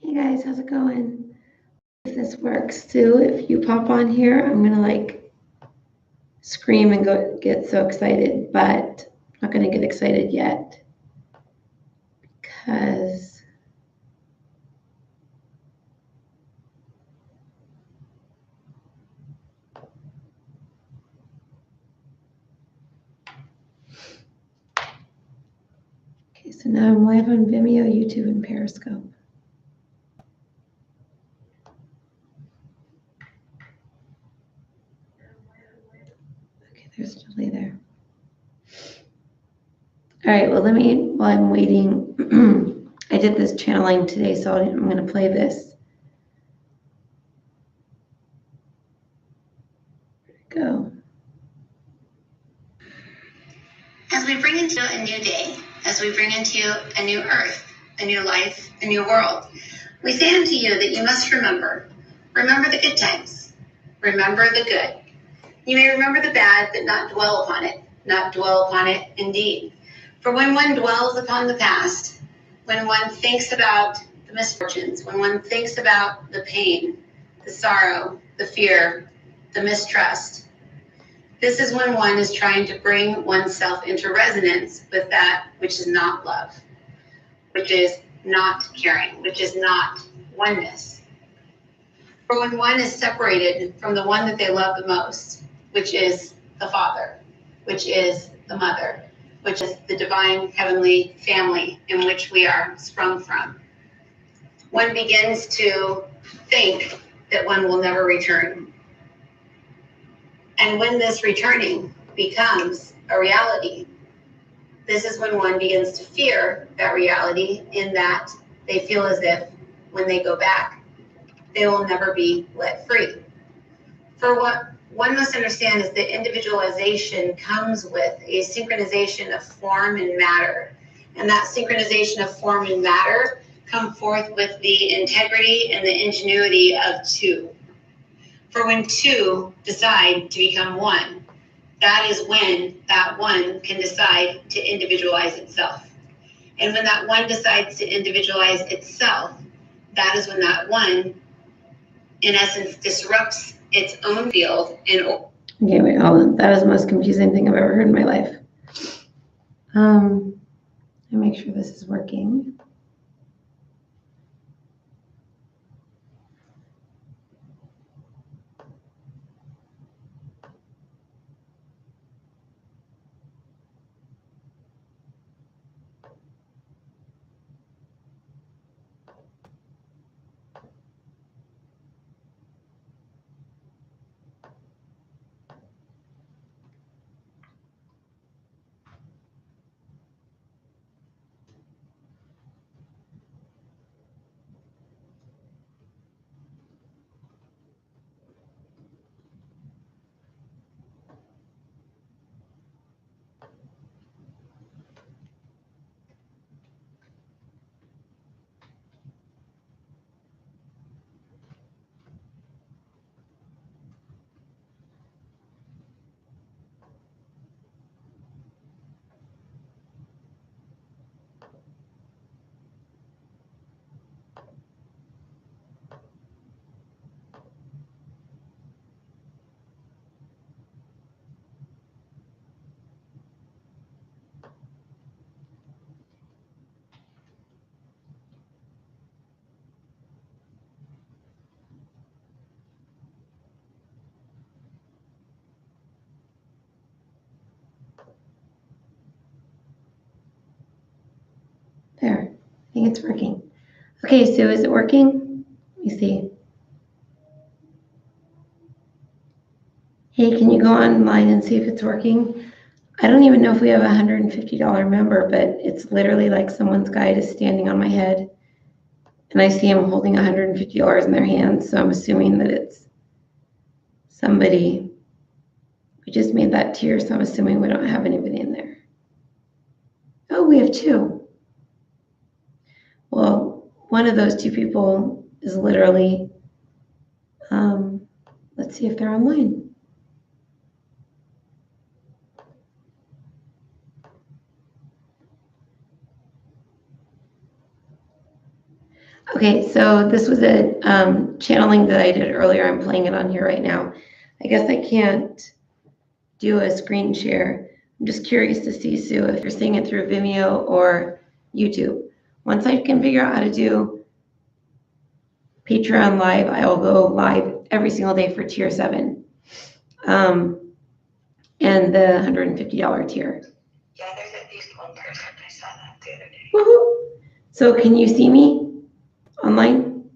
Hey guys, how's it going? If this works too, if you pop on here, I'm gonna like scream and go get so excited, but I'm not gonna get excited yet because okay, so now I'm live on Vimeo, YouTube, and Periscope. Okay, there's a delay there. All right, well, while I'm waiting, I did this channeling today, so I'm gonna play this. Go. As we bring into a new day, as we bring into a new earth, a new life, a new world, we say unto you that you must remember the good times, remember the good. You may remember the bad, but not dwell upon it indeed. For when one dwells upon the past, when one thinks about the misfortunes, when one thinks about the pain, the sorrow, the fear, the mistrust, this is when one is trying to bring oneself into resonance with that which is not love, which is not caring, which is not oneness. For when one is separated from the one that they love the most, which is the Father, which is the Mother, which is the divine heavenly family in which we are sprung from, one begins to think that one will never return. And when this returning becomes a reality, this is when one begins to fear that reality, in that they feel as if when they go back, they will never be let free. For what one must understand is that individualization comes with a synchronization of form and matter. And that synchronization of form and matter come forth with the integrity and the ingenuity of two. For when two decide to become one, that is when that one can decide to individualize itself. And when that one decides to individualize itself, that is when that one, in essence, disrupts its own field. Okay, wait, hold on. That was the most confusing thing I've ever heard in my life. Let me make sure this is working. There, I think it's working. Okay, so is it working? Let me see. Hey, can you go online and see if it's working? I don't even know if we have a $150 member, but it's literally like someone's guide is standing on my head and I see them holding $150 in their hands. So I'm assuming that it's somebody. We just made that tier, so I'm assuming we don't have anybody in there. Oh, we have two. Well, one of those two people is literally, let's see if they're online. Okay, so this was a channeling that I did earlier. I'm playing it on here right now. I guess I can't do a screen share. I'm just curious to see, Sue, if you're seeing it through Vimeo or YouTube. Once I can figure out how to do Patreon Live, I will go live every single day for tier 7 and the $150 tier. Yeah, there's at least one person. I saw that the other day. Woohoo! So can you see me online?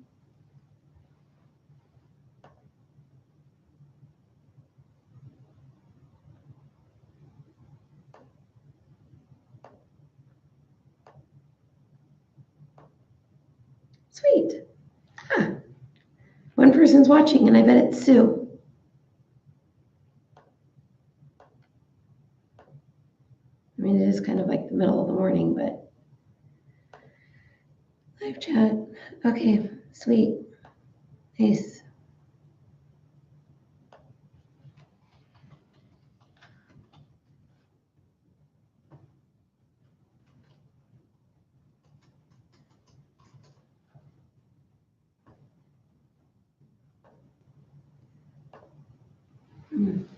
Sweet. Huh. One person's watching, and I bet it's Sue. I mean, it is kind of like the middle of the morning, but live chat. Okay, sweet. Nice.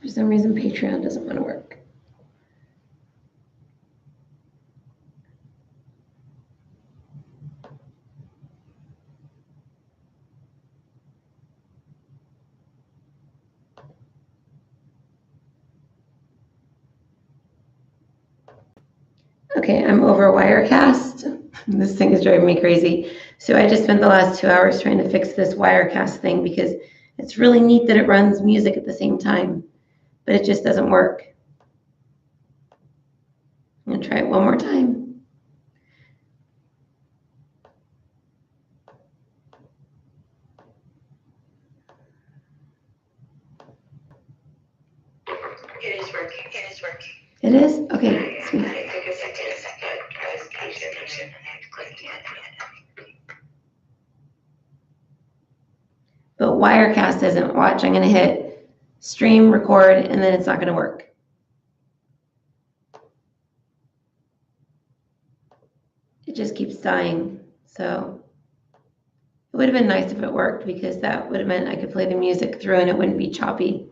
For some reason, Patreon doesn't want to work. Okay, I'm over Wirecast. This thing is driving me crazy. So I just spent the last 2 hours trying to fix this Wirecast thing because it's really neat that it runs music at the same time, but it just doesn't work. I'm gonna try it one more time. It is working. It is working. It is? Okay, sweet. It took a second. I was patient, and I had to click again. But Wirecast doesn't. Watch, I'm gonna hit stream, record, and then it's not gonna work. It just keeps dying. So it would have been nice if it worked because that would have meant I could play the music through and it wouldn't be choppy.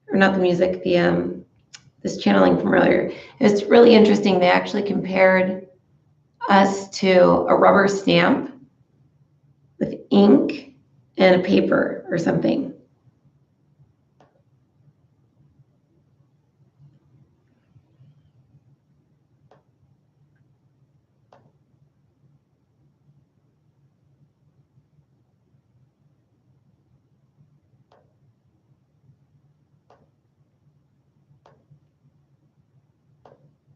Or not the music, the this channeling from earlier. It's really interesting. They actually compared us to a rubber stamp with ink and a paper or something.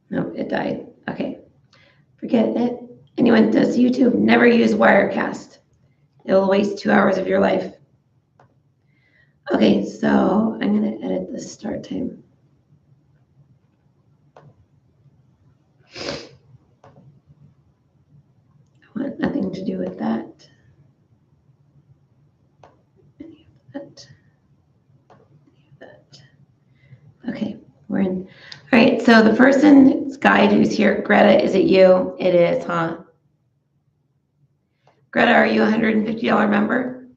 No, it died. Okay, forget it. Anyone does YouTube, never use Wirecast. It will waste 2 hours of your life. Okay, so I'm going to edit the start time. I want nothing to do with that. Any of that. Any of that. Okay, we're in. All right, so the person's guide who's here, Greta, is it you? It is, huh? Greta, are you a $150 member?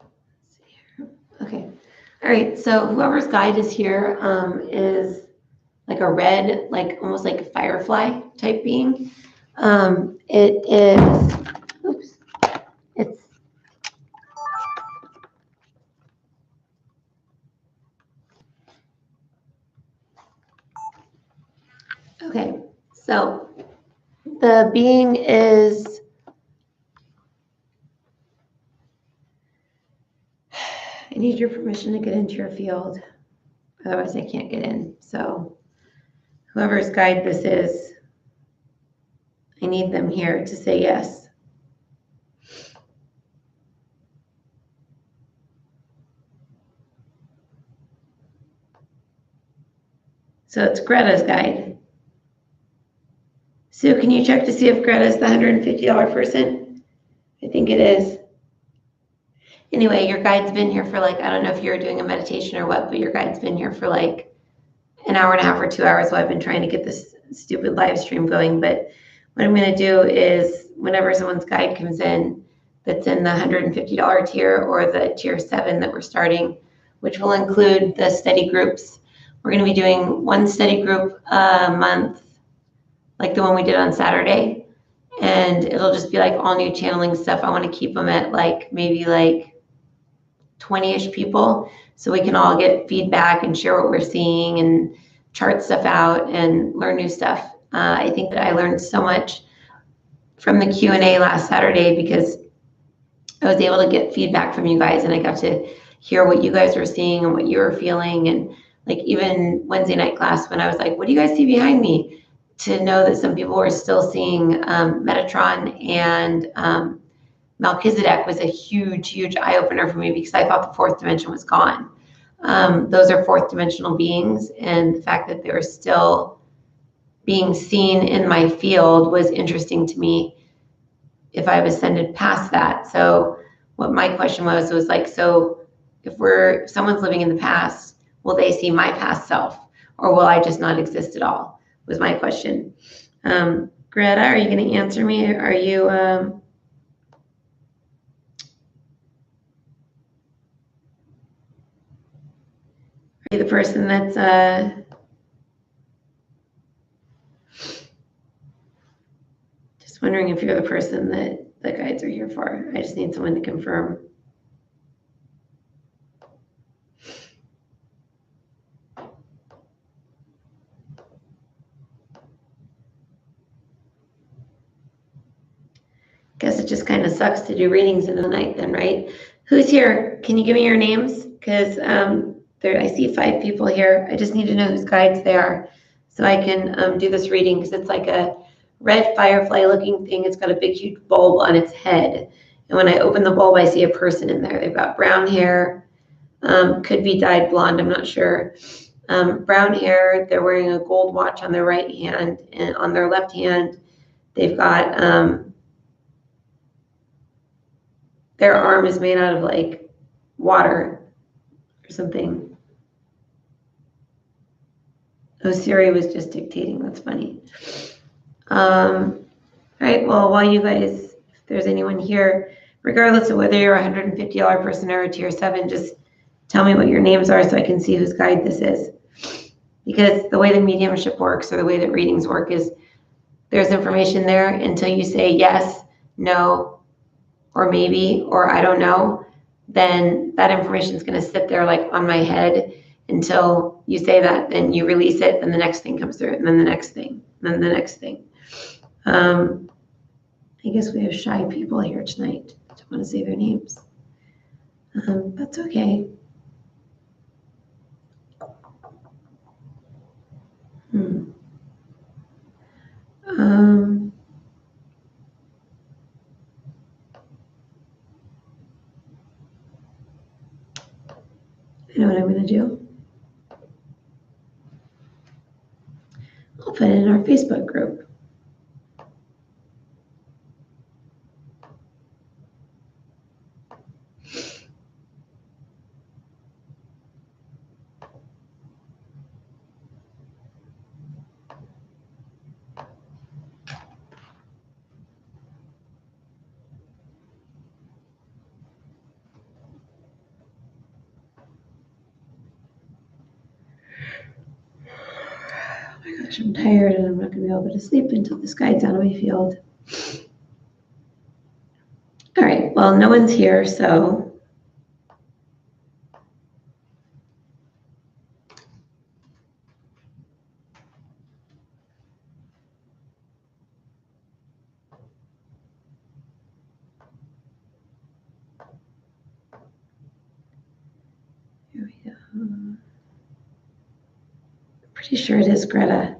Let's see here. Okay. All right, so whoever's guide is here is like a red, like almost like a firefly type being. It is, oops, it's, okay, so the being is, I need your permission to get into your field, otherwise I can't get in. So whoever's guide this is, I need them here to say yes. So it's Greta's guide. Sue, can you check to see if Greta's the $150 person? I think it is. anyway, your guide's been here for like, I don't know if you're doing a meditation or what, but your guide's been here for like an hour and a half or 2 hours while I've been trying to get this stupid live stream going. But what I'm going to do is whenever someone's guide comes in that's in the $150 tier or the tier 7 that we're starting, which will include the study groups, we're going to be doing one study group a month, like the one we did on Saturday. And it'll just be like all new channeling stuff. I want to keep them at like maybe like 20-ish people so we can all get feedback and share what we're seeing and chart stuff out and learn new stuff. I think that I learned so much from the Q&A last Saturday because I was able to get feedback from you guys and I got to hear what you guys were seeing and what you were feeling. And like even Wednesday night class when I was like, what do you guys see behind me? To know that some people were still seeing Metatron and Melchizedek was a huge, huge eye opener for me because I thought the fourth dimension was gone. Those are fourth dimensional beings, and the fact that they were still being seen in my field was interesting to me if I've ascended past that. So what my question was like, so if someone's living in the past, will they see my past self or will I just not exist at all? Was my question. Greta, are you going to answer me? Are you the person that's just wondering if you're the person that the guides are here for? I just need someone to confirm. Guess it just kind of sucks to do readings in the night then, right? Who's here? Can you give me your names? Because I see 5 people here. I just need to know whose guides they are so I can do this reading because it's like a red firefly looking thing. It's got a big, huge bulb on its head. And when I open the bulb, I see a person in there. They've got brown hair, could be dyed blonde, I'm not sure. Brown hair, they're wearing a gold watch on their right hand, and on their left hand, they've got their arm is made out of like water or something. Oh, Siri was just dictating. That's funny. All right. Well, while you guys, if there's anyone here, regardless of whether you're a $150 person or a tier 7, just tell me what your names are so I can see whose guide this is. Because the way the mediumship works or the way that readings work is there's information there until you say yes, no, or maybe, or I don't know, then that information is going to sit there like on my head until you say that, then you release it, and the next thing comes through, and then the next thing, and then the next thing. I guess we have shy people here tonight. I don't want to say their names. That's okay. I know what I'm going to do. I'll put it in our Facebook group. Oh my gosh, I'm tired and I'm not going to be able to sleep until this guide's out of my field. All right, well, no one's here, so here we go. I'm pretty sure it is Greta.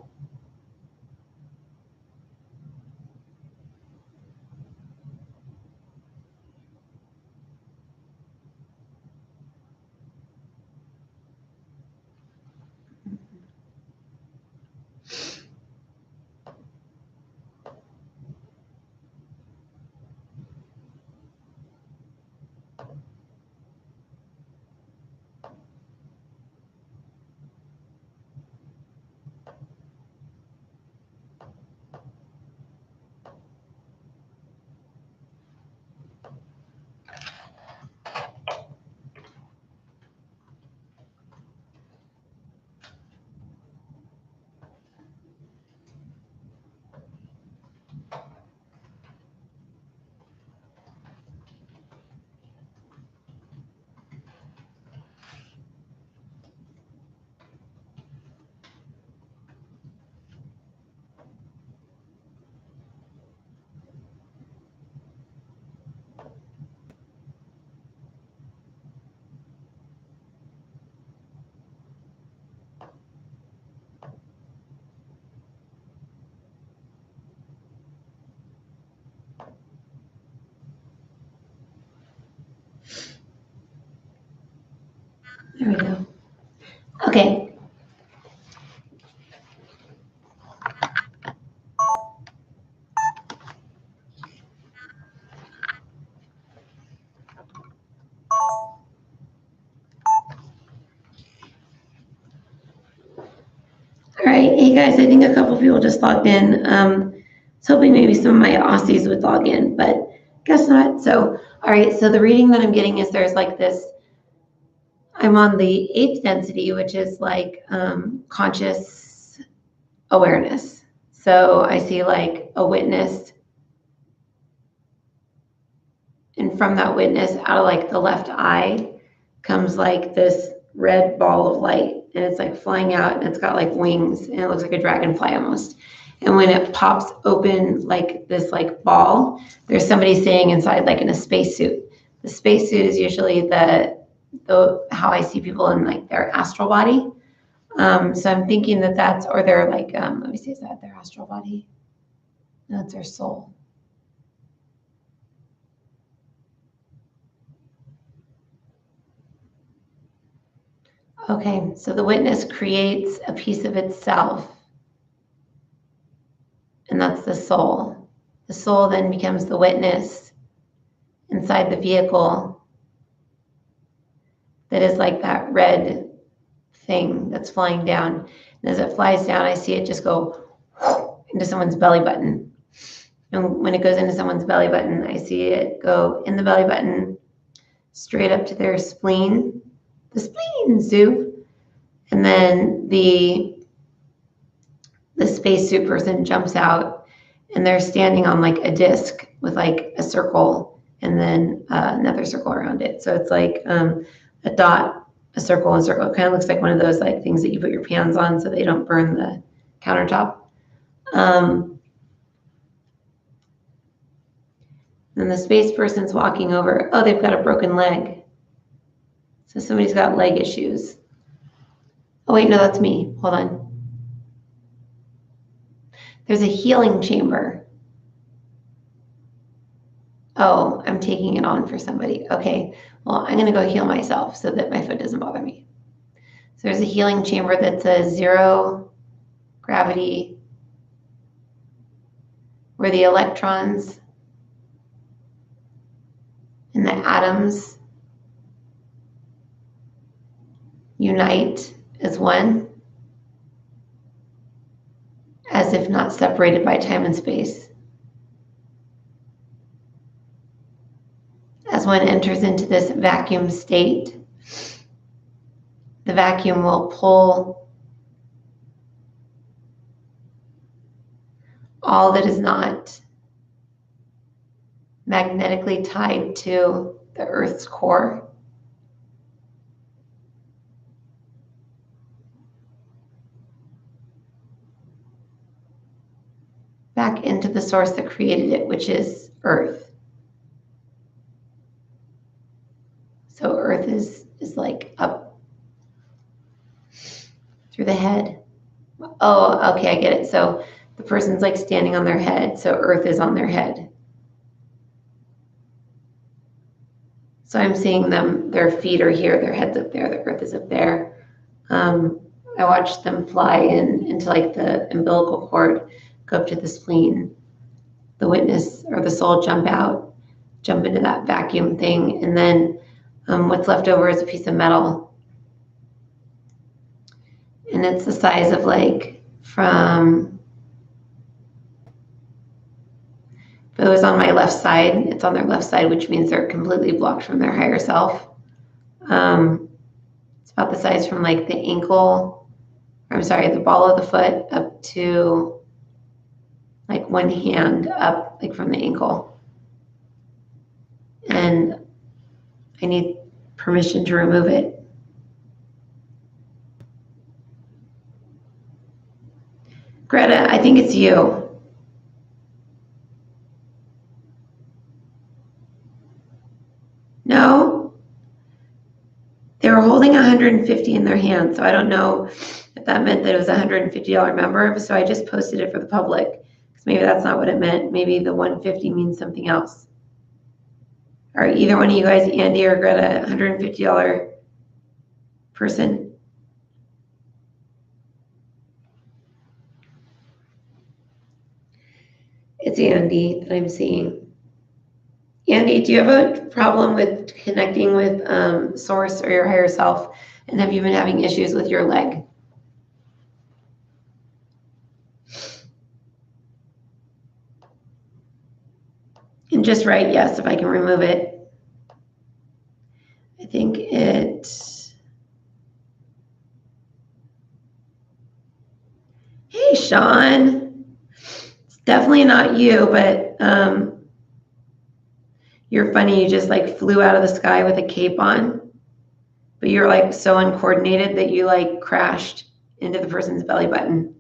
There we go. Okay. All right, hey guys, I think a couple people just logged in. I was hoping maybe some of my Aussies would log in, but guess not. So, all right, so the reading that I'm getting is there's like this, I'm on the 8th density, which is like conscious awareness. So I see like a witness, and from that witness, out of like the left eye, comes like this red ball of light, and it's like flying out, and it's got like wings, and it looks like a dragonfly almost. And when it pops open like this like ball, there's somebody staying inside like in a spacesuit. The spacesuit is usually the how I see people in like their astral body. So I'm thinking that that's, or they're like, let me see, is that their astral body? No, it's their soul. Okay, so the witness creates a piece of itself, and that's the soul. The soul then becomes the witness inside the vehicle that is like that red thing that's flying down. And as it flies down, I see it just go into someone's belly button. And when it goes into someone's belly button, I see it go in the belly button straight up to their spleen. The spleen, Zoo. And then the spacesuit person jumps out, and they're standing on like a disc with like a circle and then another circle around it. So it's like a dot, a circle, and a circle. It kind of looks like one of those like things that you put your pans on so they don't burn the countertop. Then the space person's walking over. Oh, they've got a broken leg. So somebody's got leg issues. Oh, wait, no, that's me. Hold on. There's a healing chamber. Oh, I'm taking it on for somebody. Okay, well, I'm going to go heal myself so that my foot doesn't bother me. So there's a healing chamber that says 0 gravity, where the electrons and the atoms unite as one, as if not separated by time and space. As one enters into this vacuum state, the vacuum will pull all that is not magnetically tied to the Earth's core back into the source that created it, which is Earth. So Earth is like up through the head. Oh, okay, I get it. So the person's like standing on their head, so Earth is on their head. So I'm seeing them, their feet are here, their head's up there, the Earth is up there. I watched them fly into like the umbilical cord, go up to the spleen. The witness or the soul jump out, jump into that vacuum thing, and then what's left over is a piece of metal. And it's the size of like from, if it was on my left side, it's on their left side, which means they're completely blocked from their higher self. It's about the size from like the ankle, or I'm sorry, the ball of the foot up to like one hand up, like from the ankle. And I need permission to remove it. Greta, I think it's you. No? They were holding 150 in their hand, so I don't know if that meant that it was a $150 member. So I just posted it for the public, because maybe that's not what it meant. Maybe the 150 means something else. Are either one of you guys, Andy or Greta, $150 person? It's Andy that I'm seeing. Andy, do you have a problem with connecting with Source or your higher self? And have you been having issues with your leg? And just write yes if I can remove it. I think Hey, Sean. It's definitely not you, but you're funny. You just like flew out of the sky with a cape on, but you're like so uncoordinated that you like crashed into the person's belly button.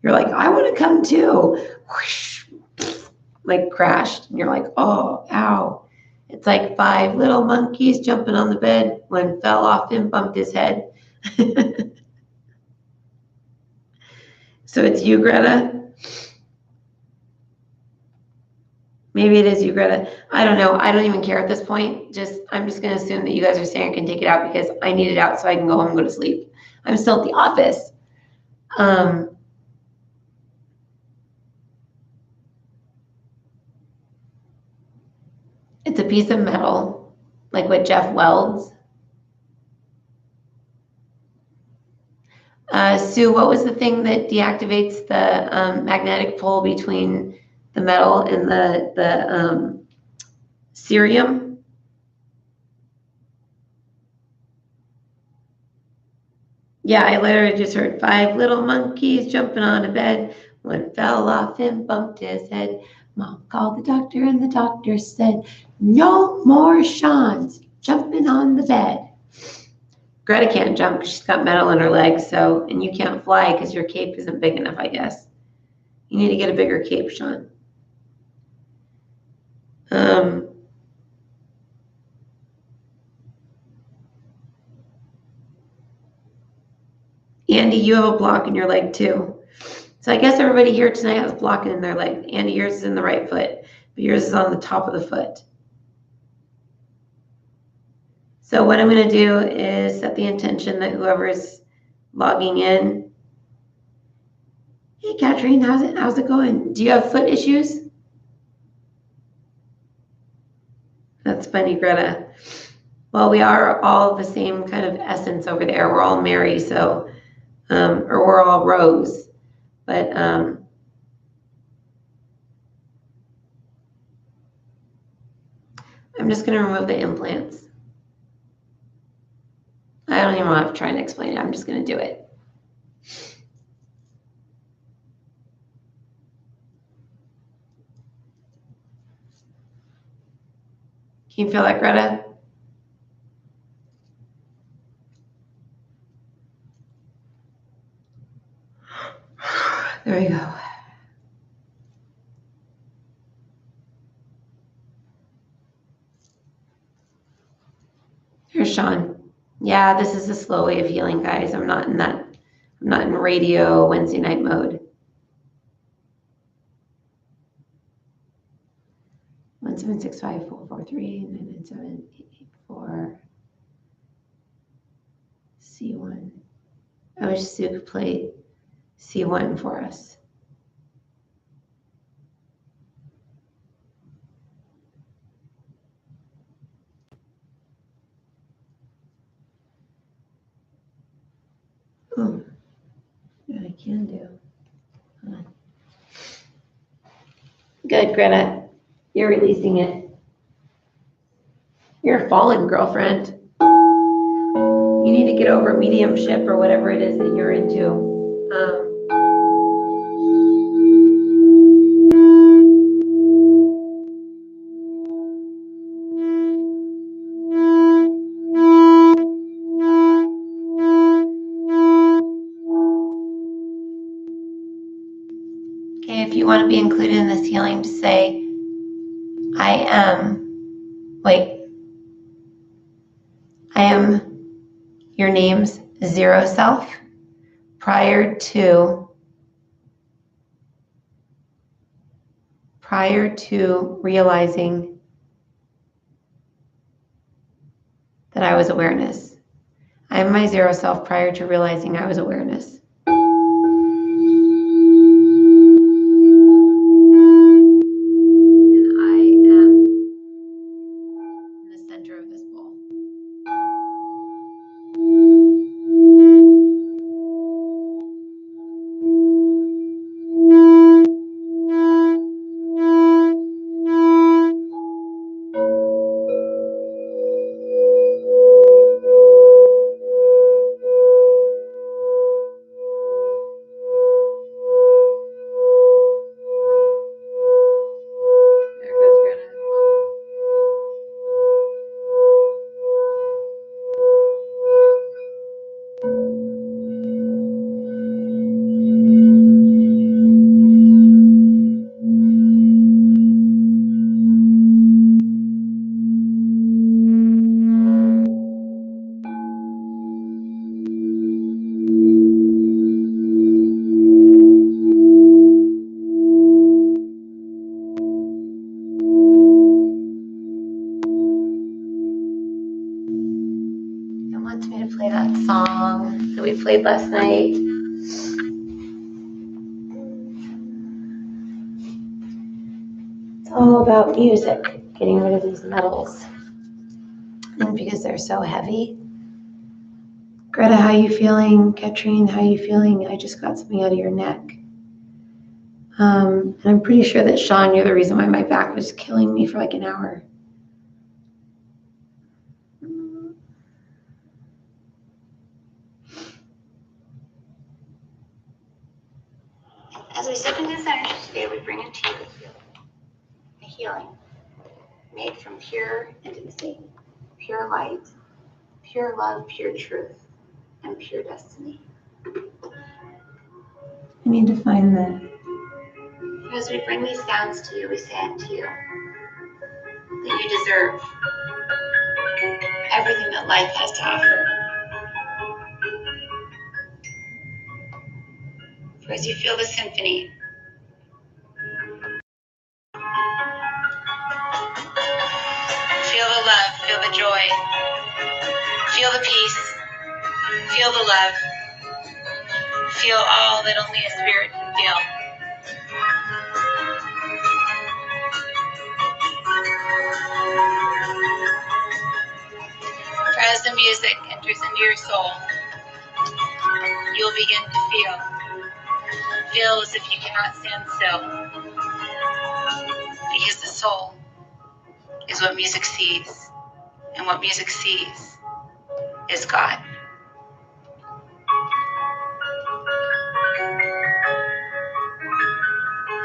You're like, I want to come too. Whoosh, like crashed. And you're like, oh, ow. It's like 5 little monkeys jumping on the bed. One fell off and bumped his head. So it's you, Greta? Maybe it is you, Greta. I don't know. I don't even care at this point. I'm just going to assume that you guys are saying I can take it out because I need it out so I can go home and go to sleep. I'm still at the office. It's a piece of metal, like what Jeff welds. Sue, what was the thing that deactivates the magnetic pole between the metal and the cerium? Yeah, I literally just heard 5 little monkeys jumping on a bed. One fell off and bumped his head. Mom called the doctor and the doctor said, no more Sean's jumping on the bed. Greta can't jump because she's got metal in her legs, and you can't fly because your cape isn't big enough, I guess. You need to get a bigger cape, Sean. Andy, you have a block in your leg too. So I guess everybody here tonight has a block in their leg. Andy, yours is in the right foot, but yours is on the top of the foot. So what I'm going to do is set the intention that whoever's logging in. Hey, Katrine, how's it going? Do you have foot issues? That's funny, Greta. Well, we are all the same kind of essence over there. We're all Mary, so, or we're all Rose, but I'm just going to remove the implants. I don't even want to try and explain it. I'm just going to do it. Can you feel that, Greta? There we go. Here's Sean. Yeah, this is a slow way of healing, guys. I'm not in radio Wednesday night mode. 1-765-443-997-884 C1. I wish Sue could play C1 for us. Oh, yeah, I can do. Hold on. Good, Greta. You're releasing it. You're a fallen girlfriend. You need to get over mediumship or whatever it is that you're into. Okay, if you want to be included in this healing, just say, I am your name's zero self prior to realizing that I was awareness. I am my zero self prior to realizing I was awareness. And I am in the center of this bowl. There goes Greta. It wants me to play that song that we played last night. It's all about music, getting rid of these metals. And because they're so heavy. Greta, how you feeling? Katrine, how you feeling? I just got something out of your neck. And I'm pretty sure that Sean, you're the reason why my back was killing me for like an hour. As we step into this energy today, we bring into you a healing made from pure intimacy, pure light, pure love, pure truth, and pure destiny. I need to find the. As we bring these sounds to you, we say unto you that you deserve everything that life has to offer. For as you feel the symphony, feel the love, feel the joy, feel the peace, feel the love, feel all that only a spirit can feel. For as the music enters into your soul, you'll begin to feel as if you cannot stand still. Because the soul is what music sees, and what music sees is God.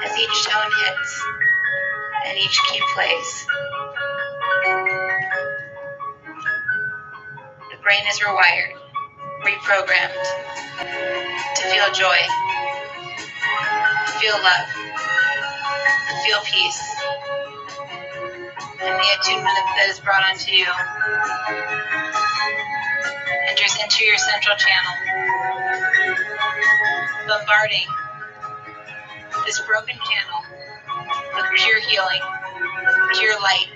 As each tone hits and each key plays, the brain is rewired, reprogrammed to feel joy, feel love, feel peace. And the attunement that is brought onto you enters into your central channel, bombarding this broken channel with pure healing, pure light,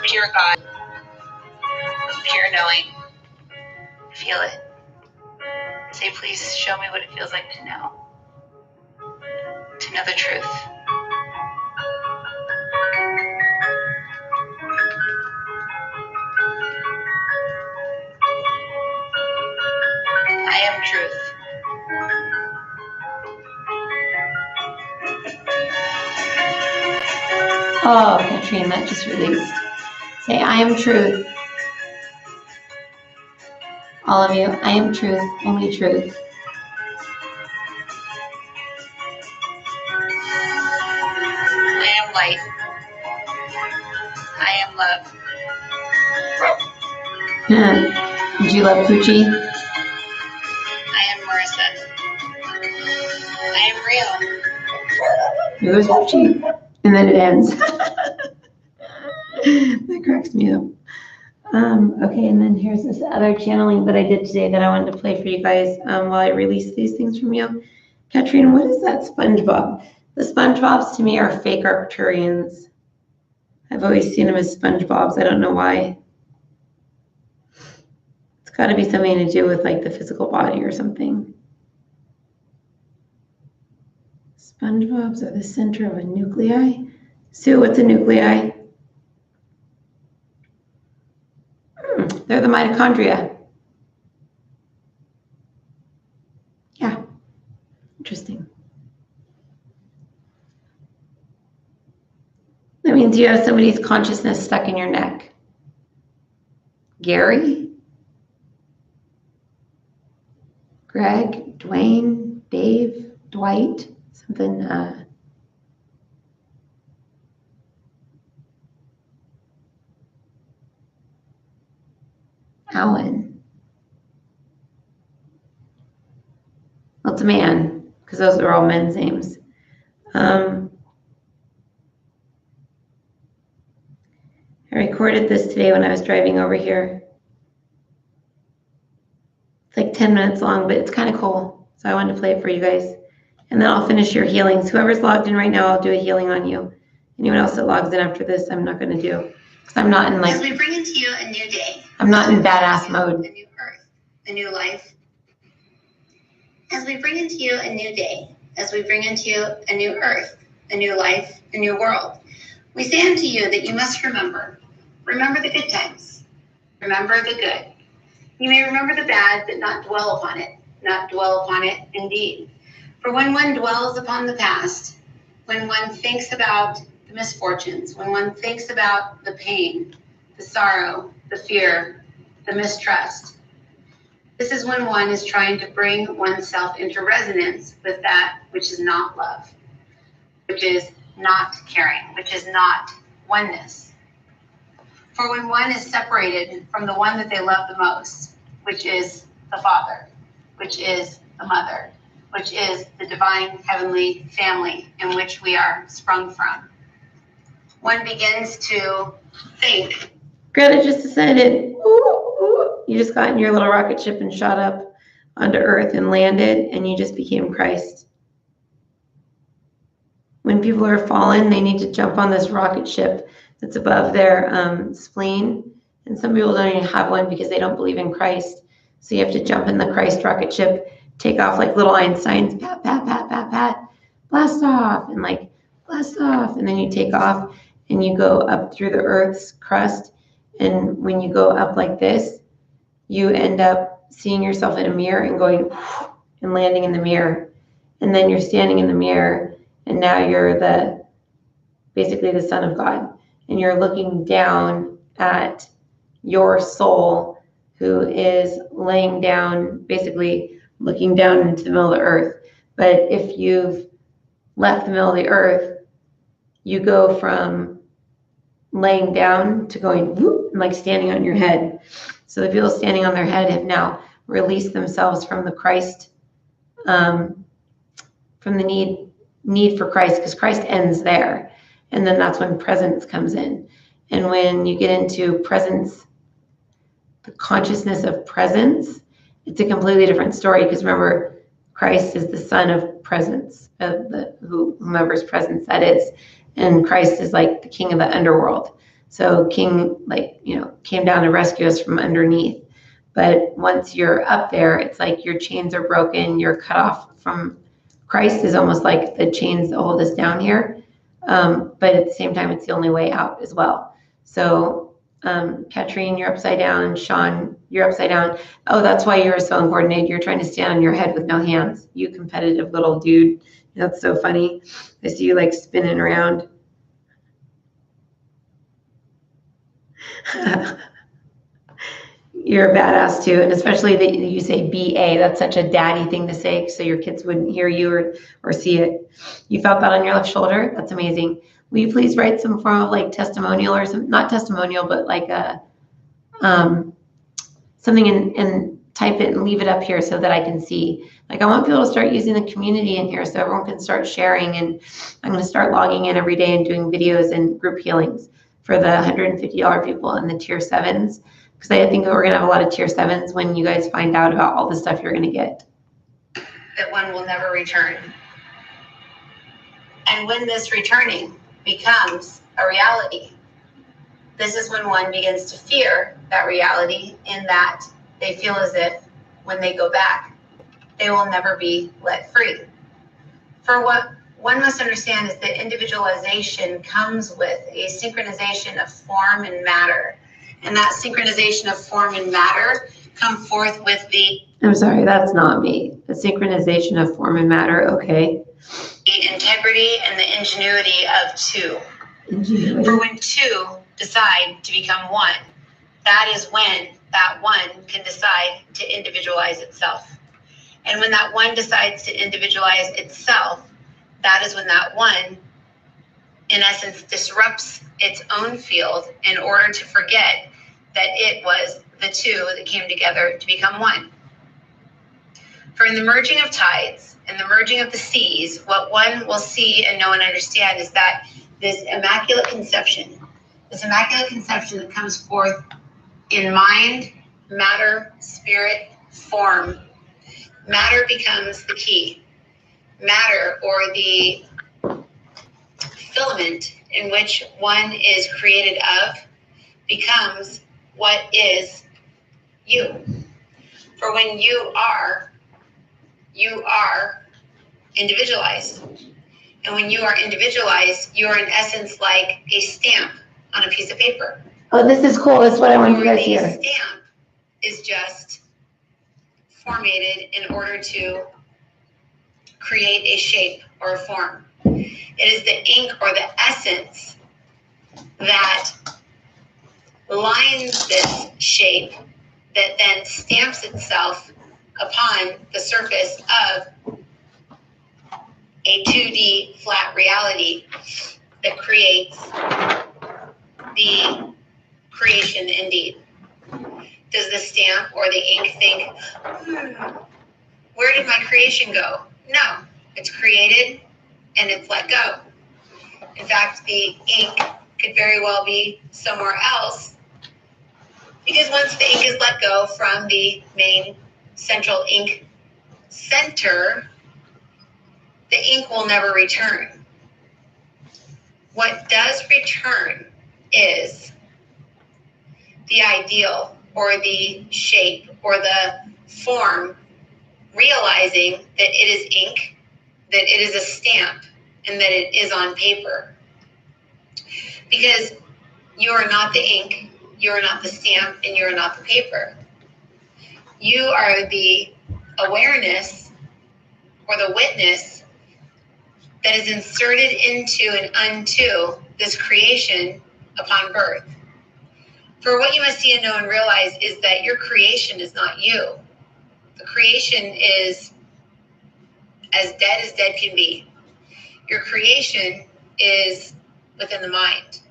pure God, pure knowing. Feel it. Say, please show me what it feels like to know the truth. I am truth. Oh, Katrine, that just released. Say, I am truth. All of you, I am truth, only truth. I am light. I am love. Did you love Poochie? I am Marissa. I am real. Here goes Poochie. And then it ends. That cracks me up. Okay, and then here's this other channeling that I did today that I wanted to play for you guys while I release these things from you. Katrina, what is that SpongeBob? The SpongeBobs to me are fake Arcturians. I've always seen them as SpongeBobs. I don't know why. got to be something to do with like the physical body or something. SpongeBob's are the center of a nuclei. Sue, what's a nuclei? They're the mitochondria. Yeah, interesting. That means you have somebody's consciousness stuck in your neck. Gary? Greg? Dwayne? Dave? Dwight? Something, Alan. Well, it's a man, because those are all men's names. I recorded this today when I was driving over here. It's like 10 minutes long, but it's kind of cool. So I wanted to play it for you guys. And then I'll finish your healings. Whoever's logged in right now, I'll do a healing on you. Anyone else that logs in after this, I'm not going to do. Because I'm not in like... As we bring into you a new day. I'm not in badass mode. A new earth, a new life. As we bring into you a new day. As we bring into you a new earth, a new life, a new world. We say unto you that you must remember. Remember the good times. Remember the good. You may remember the bad, but not dwell upon it. Not dwell upon it indeed. For when one dwells upon the past, when one thinks about the misfortunes, when one thinks about the pain, the sorrow, the fear, the mistrust, this is when one is trying to bring oneself into resonance with that which is not love, which is not caring, which is not oneness. For when one is separated from the one that they love the most, which is the Father, which is the Mother, which is the divine heavenly family in which we are sprung from, one begins to think. Greta just decided, you just got in your little rocket ship and shot up onto Earth and landed, and you just became Christ. When people are fallen, they need to jump on this rocket ship that's above their spleen. And some people don't even have one because they don't believe in Christ. So you have to jump in the Christ rocket ship, take off like little Einsteins, pat, pat, pat, pat, pat, blast off, and like blast off. And then you take off and you go up through the Earth's crust. And when you go up like this, you end up seeing yourself in a mirror and going and landing in the mirror. And then you're standing in the mirror, and now you're basically the Son of God. And you're looking down at your soul, who is laying down, basically looking down into the middle of the earth. But if you've left the middle of the earth, you go from laying down to going whoop, and like standing on your head. So the people standing on their head have now released themselves from the Christ, from the need for Christ, because Christ ends there. And then that's when presence comes in. And when you get into presence, the consciousness of presence, it's a completely different story, because remember, Christ is the son of presence, of whomever's presence that is. And Christ is like the king of the underworld. So king, came down to rescue us from underneath. But once you're up there, it's like your chains are broken, you're cut off from Christ is almost like the chains that hold us down here. But at the same time, it's the only way out as well. So Katrine, you're upside down. Sean, you're upside down. Oh, that's why you're so uncoordinated. You're trying to stand on your head with no hands. You competitive little dude. That's so funny. I see you like spinning around. You're a badass too, and especially that you say BA. That's such a daddy thing to say, so your kids wouldn't hear you or see it. You felt that on your left shoulder? That's amazing. Will you please write some form of like testimonial or some, not testimonial, but like a something and type it and leave it up here so that I can see. Like I want people to start using the community in here so everyone can start sharing, and I'm going to start logging in every day and doing videos and group healings for the $150 people and the tier 7s. Because I think we're going to have a lot of tier 7s when you guys find out about all the stuff you're going to get. That one will never return. And when this returning becomes a reality, this is when one begins to fear that reality, in that they feel as if when they go back, they will never be let free. For what one must understand is that individualization comes with a synchronization of form and matter. And that synchronization of form and matter come forth with the... I'm sorry, that's not me. The synchronization of form and matter, okay. The integrity and the ingenuity of two. Ingenuity. For when two decide to become one, that is when that one can decide to individualize itself. And when that one decides to individualize itself, that is when that one, in essence, disrupts its own field in order to forget that it was the two that came together to become one. For in the merging of tides and the merging of the seas, what one will see and know and understand is that this immaculate conception that comes forth in mind, matter, spirit, form, matter becomes the key. Matter, or the filament in which one is created of, becomes what is you. For when you are individualized. And when you are individualized, you are in essence like a stamp on a piece of paper. Oh, this is cool. That's what I want you guys to The hear. stamp is just formatted in order to create a shape or a form. It is the ink or the essence that lines this shape that then stamps itself upon the surface of a 2D flat reality that creates the creation indeed. Does the stamp or the ink think, where did my creation go? No, it's created and it's let go. In fact, the ink could very well be somewhere else, because once the ink is let go from the main central ink center, the ink will never return. What does return is the ideal or the shape or the form, realizing that it is ink, that it is a stamp, and that it is on paper. Because you are not the ink, you are not the stamp, and you are not the paper. You are the awareness or the witness that is inserted into and unto this creation upon birth. For what you must see and know and realize is that your creation is not you. The creation is as dead can be. Your creation is within the mind.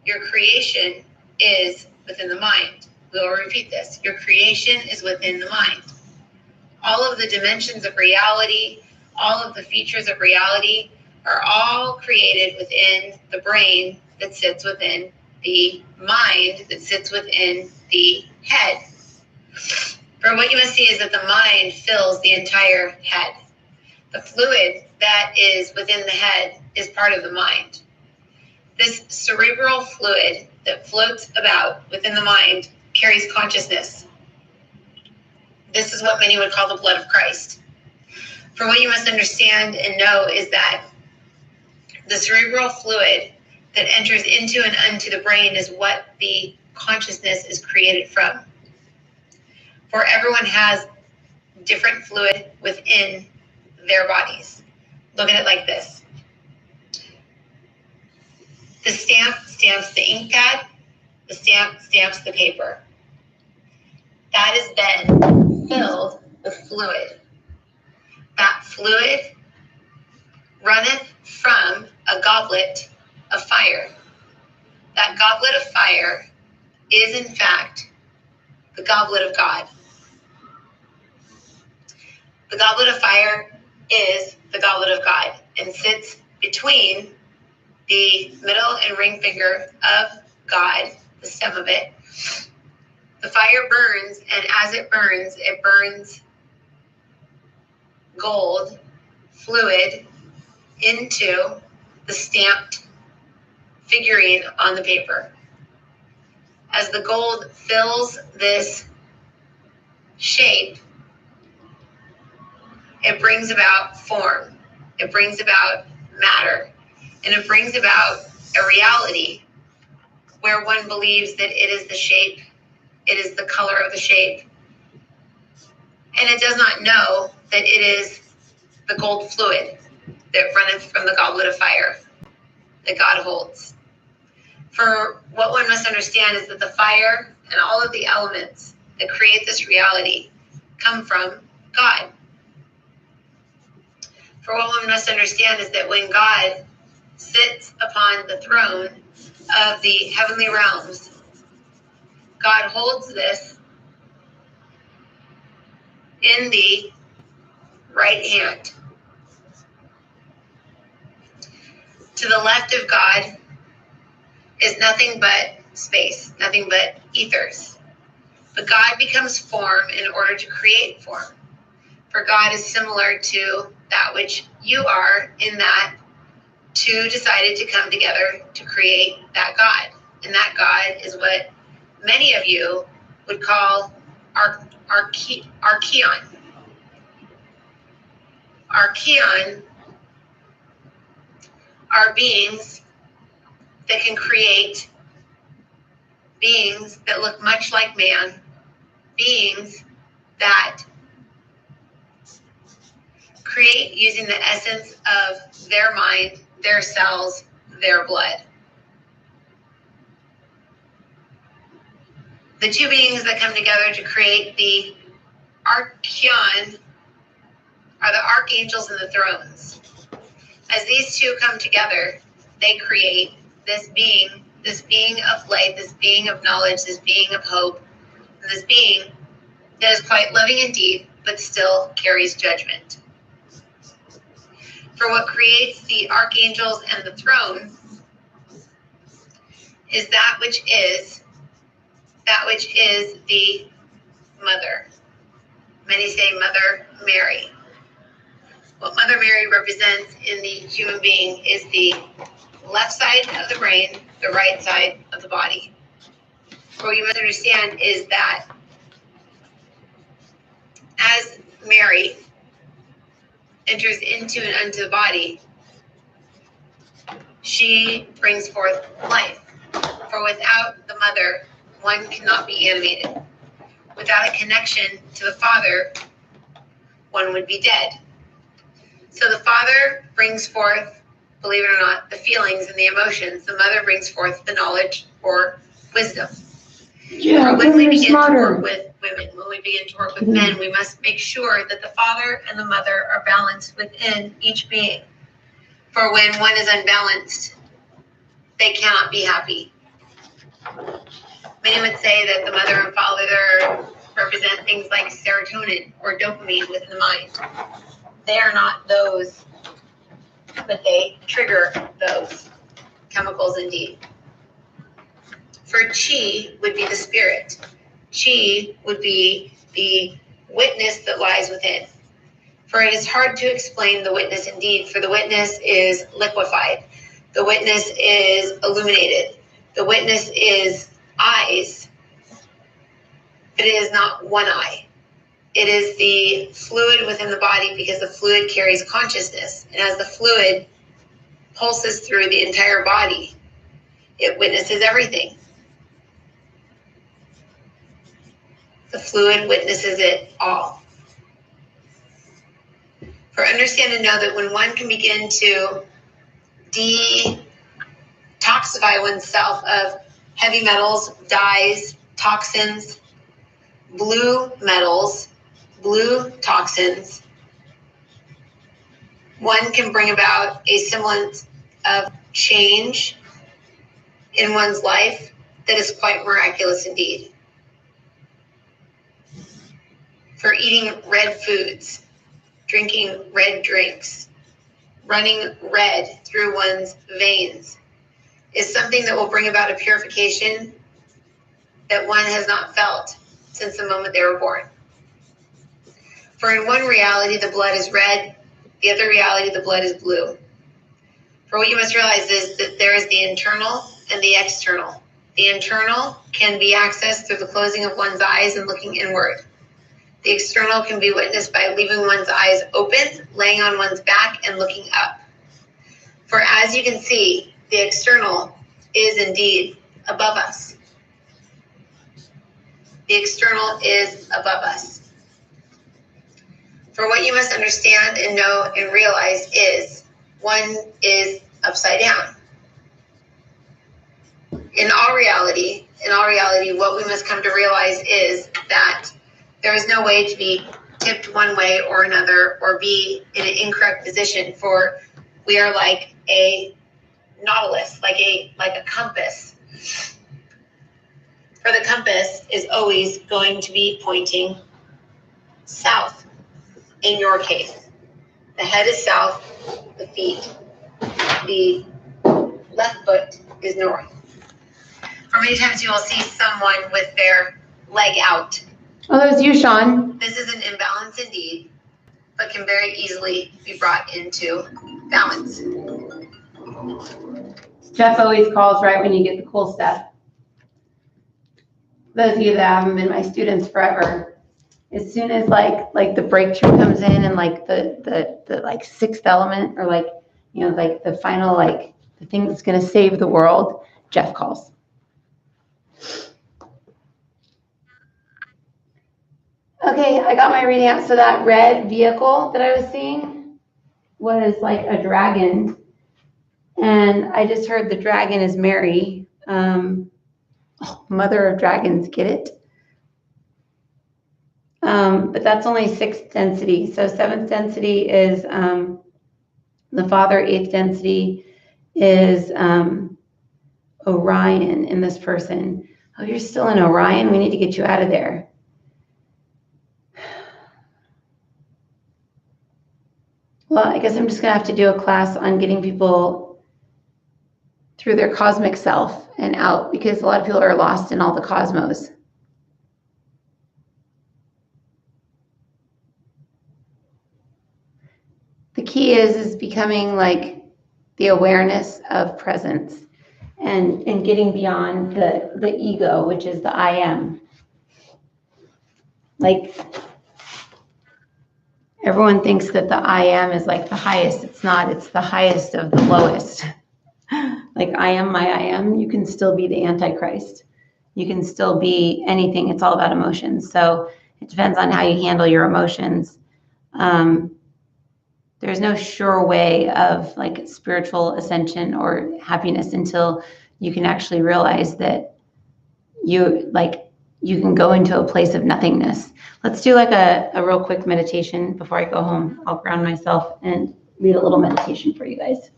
Your creation is within the mind. We will repeat this. Your creation is within the mind. All of the dimensions of reality, all of the features of reality are all created within the brain that sits within the mind, that sits within the head. For what you must see is that the mind fills the entire head. The fluid that is within the head is part of the mind. This cerebral fluid that floats about within the mind carries consciousness. This is what many would call the blood of Christ. For what you must understand and know is that the cerebral fluid that enters into and unto the brain is what the consciousness is created from. For everyone has different fluid within their bodies. Look at it like this. The stamp stamps the ink pad. The stamp stamps the paper. That is then filled with fluid. That fluid runneth from a goblet of fire. That goblet of fire is in fact the goblet of God. The goblet of fire is the goblet of God and sits between the middle and ring finger of God, the stem of it. The fire burns, and as it burns gold fluid into the stamped figurine on the paper. As the gold fills this shape, it brings about form, it brings about matter, and it brings about a reality where one believes that it is the shape, it is the color of the shape, and it does not know that it is the gold fluid that runneth from the goblet of fire that God holds. For what one must understand is that the fire and all of the elements that create this reality come from God. For what one must understand is that when God sits upon the throne of the heavenly realms, God holds this in the right hand. To the left of God is nothing but space, nothing but ethers. But God becomes form in order to create form. For God is similar to that which you are, in that two decided to come together to create that God. And that God is what many of you would call Archeon. Archeon are beings that can create, beings that look much like man, beings that create using the essence of their mind, their cells, their blood. The two beings that come together to create the Archeon are the archangels and the thrones. As these two come together, they create this being of light, this being of knowledge, this being of hope, and this being that is quite loving indeed, but still carries judgment. For what creates the archangels and the throne is that which is the mother. Many say Mother Mary. What Mother Mary represents in the human being is the left side of the brain, the right side of the body. What you must understand is that as Mary enters into and unto the body, she brings forth life. For without the mother, one cannot be animated. Without a connection to the Father, one would be dead. So the Father brings forth, believe it or not, the feelings and the emotions. The mother brings forth the knowledge or wisdom. Yeah, when we begin to work with women, when we begin to work with men, we must make sure that the father and the mother are balanced within each being. For when one is unbalanced, they cannot be happy. Many would say that the mother and father represent things like serotonin or dopamine within the mind. They are not those, but they trigger those chemicals indeed. For chi would be the spirit. Chi would be the witness that lies within. For it is hard to explain the witness indeed, for the witness is liquefied. The witness is illuminated. The witness is eyes, but it is not one eye. It is the fluid within the body, because the fluid carries consciousness. And as the fluid pulses through the entire body, it witnesses everything. The fluid witnesses it all. For understand and know that when one can begin to detoxify oneself of heavy metals, dyes, toxins, blue metals, blue toxins, one can bring about a semblance of change in one's life that is quite miraculous indeed. For eating red foods, drinking red drinks, running red through one's veins is something that will bring about a purification that one has not felt since the moment they were born. For in one reality, the blood is red. The other reality, the blood is blue. For what you must realize is that there is the internal and the external. The internal can be accessed through the closing of one's eyes and looking inward. The external can be witnessed by leaving one's eyes open, laying on one's back, and looking up. For as you can see, the external is indeed above us. The external is above us. For what you must understand and know and realize is, one is upside down. In all reality, what we must come to realize is that there is no way to be tipped one way or another or be in an incorrect position, for we are like a nautilus, like a compass. For the compass is always going to be pointing south in your case. The head is south, the feet, the left foot is north. Or many times you will see someone with their leg out. Oh, that was you, Sean. This is an imbalance indeed, but can very easily be brought into balance. Jeff always calls right when you get the cool stuff. Those of you that haven't been my students forever, as soon as like the breakthrough comes in and like the like sixth element, or like, you know, like the final, like the thing that's going to save the world, Jeff calls. Okay, I got my reading out. So that red vehicle that I was seeing was like a dragon. And I just heard the dragon is Mary, mother of dragons, get it? But that's only 6th density. So 7th density is the Father, 8th density is Orion in this person. Oh, you're still in Orion? We need to get you out of there. Well, I guess I'm just going to have to do a class on getting people through their cosmic self and out, because a lot of people are lost in all the cosmos. The key is becoming like the awareness of presence and getting beyond the ego, which is the I am. Like, everyone thinks that the I am is like the highest. It's not. It's the highest of the lowest. Like, I am my I am. You can still be the Antichrist. You can still be anything. It's all about emotions. So it depends on how you handle your emotions. There's no sure way of like spiritual ascension or happiness until you can actually realize that you can go into a place of nothingness. Let's do like a real quick meditation before I go home. I'll ground myself and lead a little meditation for you guys.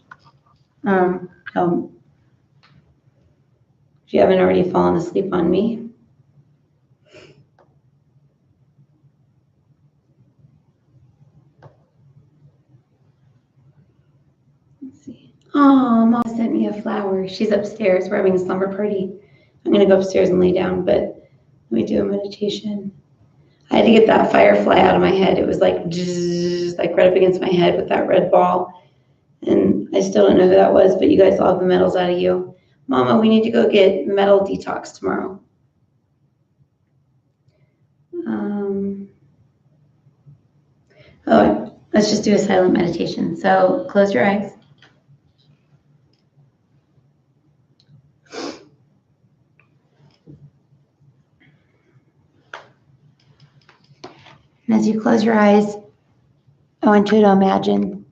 If you haven't already fallen asleep on me. Let's see. Oh, Mom sent me a flower. She's upstairs. We're having a slumber party. I'm going to go upstairs and lay down, but let me do a meditation. I had to get that firefly out of my head. It was like right up against my head with that red ball. And I still don't know who that was, but you guys all have the metals out of you. Mama, we need to go get metal detox tomorrow. Let's just do a silent meditation. So close your eyes. And as you close your eyes, I want you to imagine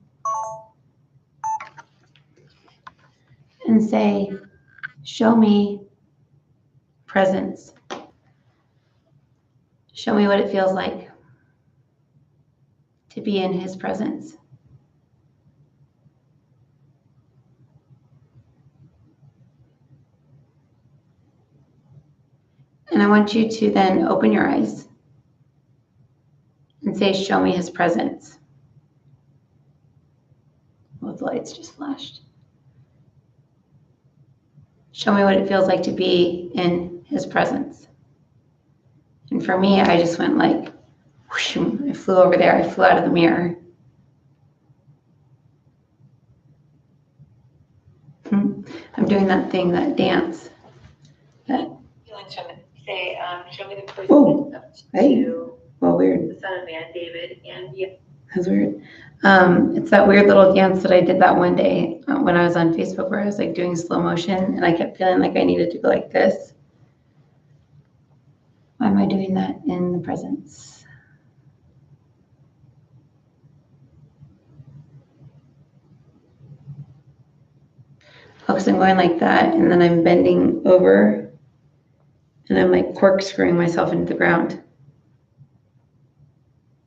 and say, show me presence. Show me what it feels like to be in his presence. And I want you to then open your eyes and say, show me his presence. Well, the lights just flashed. Show me what it feels like to be in his presence. And for me, I just went like, whoosh, I flew over there. I flew out of the mirror. I'm doing that thing, that dance. That. Say, show me the person. Oh, hey. Well, weird. the Son of Man, David, and yeah. That's weird. It's that weird little dance that I did that one day when I was on Facebook where I was like doing slow motion and I kept feeling like I needed to go like this. Why am I doing that in the presence? Oh, because I'm going like that and then I'm bending over and I'm like corkscrewing myself into the ground.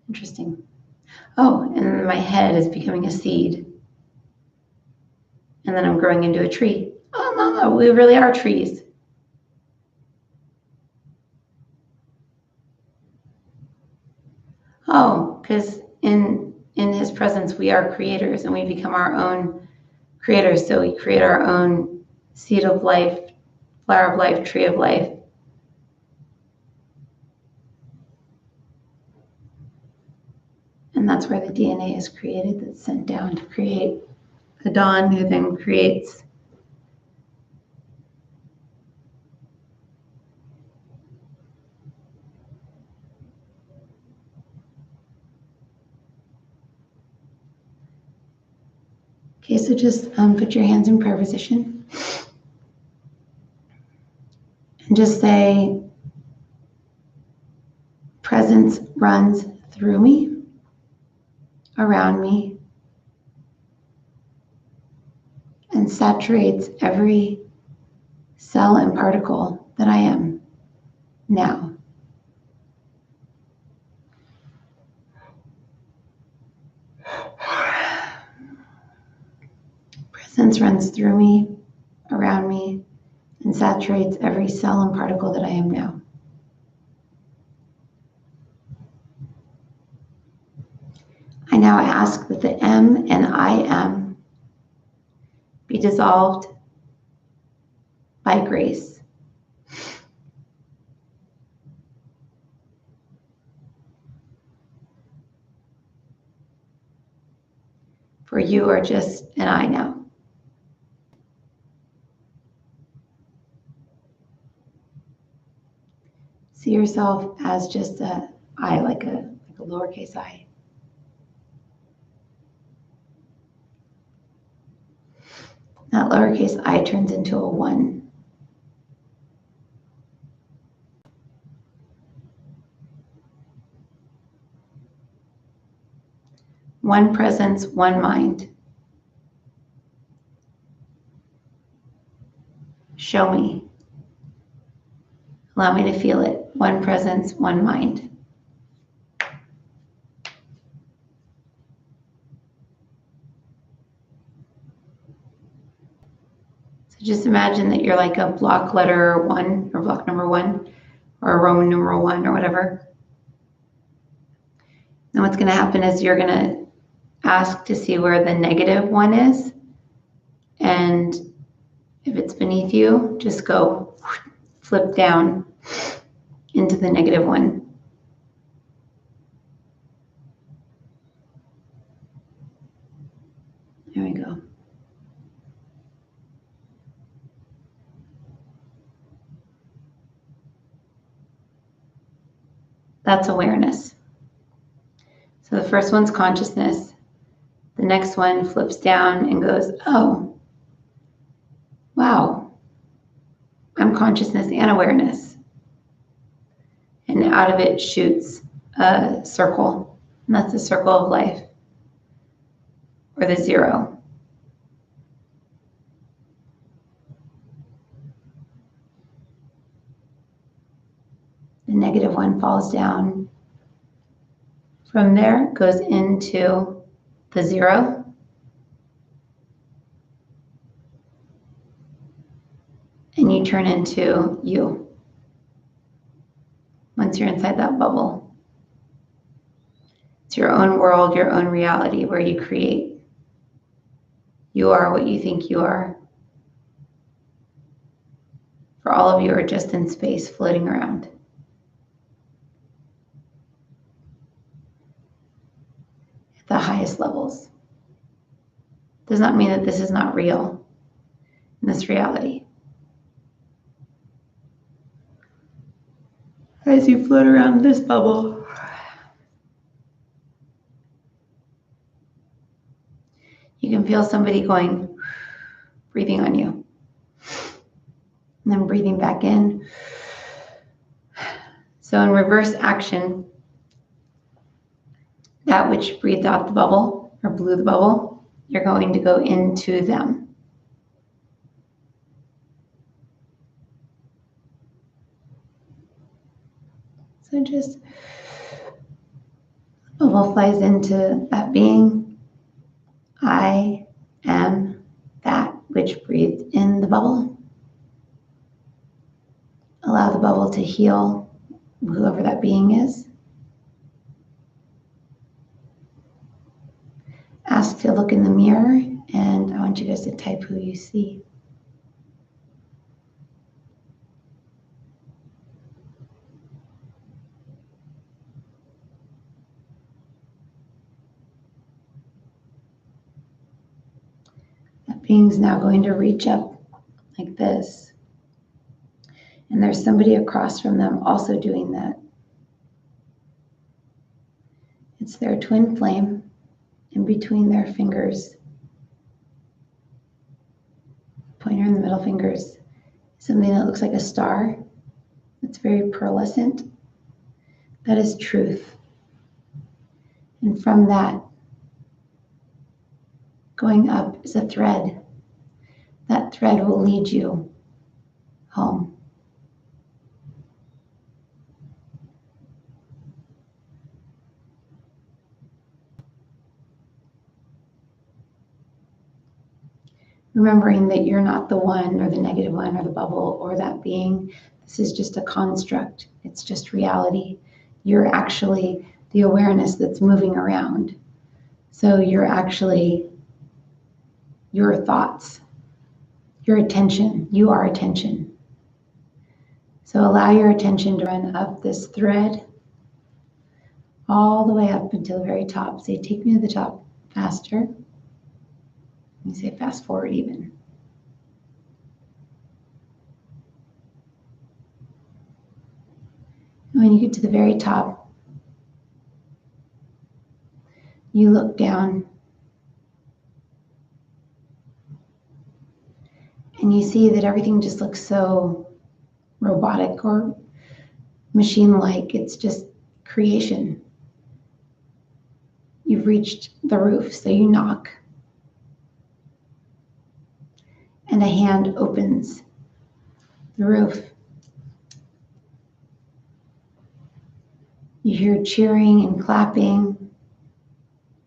Interesting. Oh, and then my head is becoming a seed. And then I'm growing into a tree. Oh, no, we really are trees. Oh, because in his presence, we are creators and we become our own creators. So we create our own seed of life, flower of life, tree of life. And that's where the DNA is created, that's sent down to create the dawn, who then creates. Okay, so just put your hands in prayer position and just say, presence runs through me, around me, and saturates every cell and particle that I am now. Presence runs through me, around me, and saturates every cell and particle that I am now. I now ask that the M and I am be dissolved by grace. For you are just an I now. See yourself as just a I, like a lowercase I. That lowercase I turns into a 1. One presence, one mind. Show me. Allow me to feel it. One presence, one mind. So just imagine that you're like a block letter 1 or block number 1 or a Roman numeral 1 or whatever. And what's going to happen is you're going to ask to see where the negative 1 is. And if it's beneath you, just go flip down into the negative 1. There we go. That's awareness. So the first one's consciousness. The next one flips down and goes, oh, wow, I'm consciousness and awareness. And out of it shoots a circle, and that's the circle of life, or the 0. The negative 1 falls down. From there, goes into the 0. And you turn into you. Once you're inside that bubble. It's your own world, your own reality where you create. You are what you think you are. For all of you are just in space floating around. At the highest levels. Does not mean that this is not real in this reality. As you float around this bubble, feel somebody going, breathing on you. And then breathing back in. So in reverse action, that which breathed out the bubble or blew the bubble, you're going to go into them. So just the bubble flies into that being. I am that which breathed in the bubble. Allow the bubble to heal whoever that being is. Ask to look in the mirror, and I want you guys to type who you see. That being's now going to reach up like this. And there's somebody across from them also doing that. It's their twin flame in between their fingers. Pointer and the middle fingers. Something that looks like a star. It's very pearlescent. That is truth. And from that, going up is a thread. That thread will lead you home. Remembering that you're not the one or the negative one or the bubble or that being. This is just a construct. It's just reality. You're actually the awareness that's moving around. So you're actually your thoughts, your attention. You are attention. So allow your attention to run up this thread all the way up until the very top. Say, take me to the top faster. You say fast forward even. And when you get to the very top, you look down and you see that everything just looks so robotic or machine-like. It's just creation. You've reached the roof, so you knock. And a hand opens the roof. You hear cheering and clapping,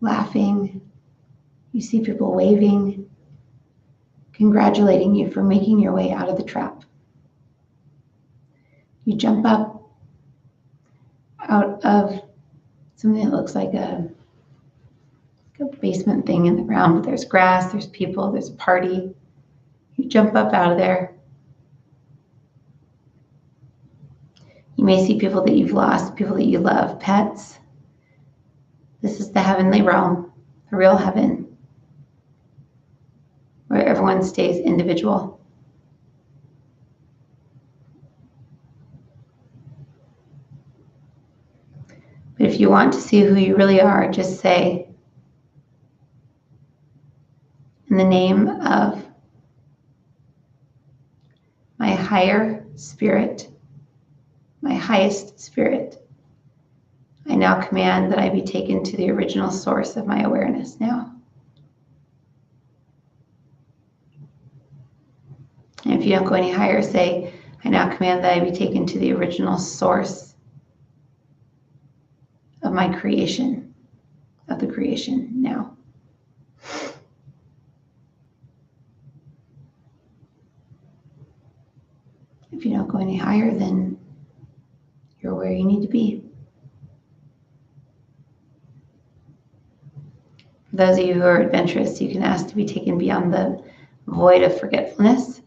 laughing. You see people waving, congratulating you for making your way out of the trap. You jump up out of something that looks like a basement thing in the ground, but there's grass, there's people, there's a party. You jump up out of there. You may see people that you've lost, people that you love, pets. This is the heavenly realm, the real heaven, where everyone stays individual. But if you want to see who you really are, just say, in the name of my higher spirit, my highest spirit, I now command that I be taken to the original source of my awareness now. And if you don't go any higher, say, I now command that I be taken to the original source of my creation, of the creation now. If you don't go any higher, then you're where you need to be. For those of you who are adventurous, you can ask to be taken beyond the void of forgetfulness.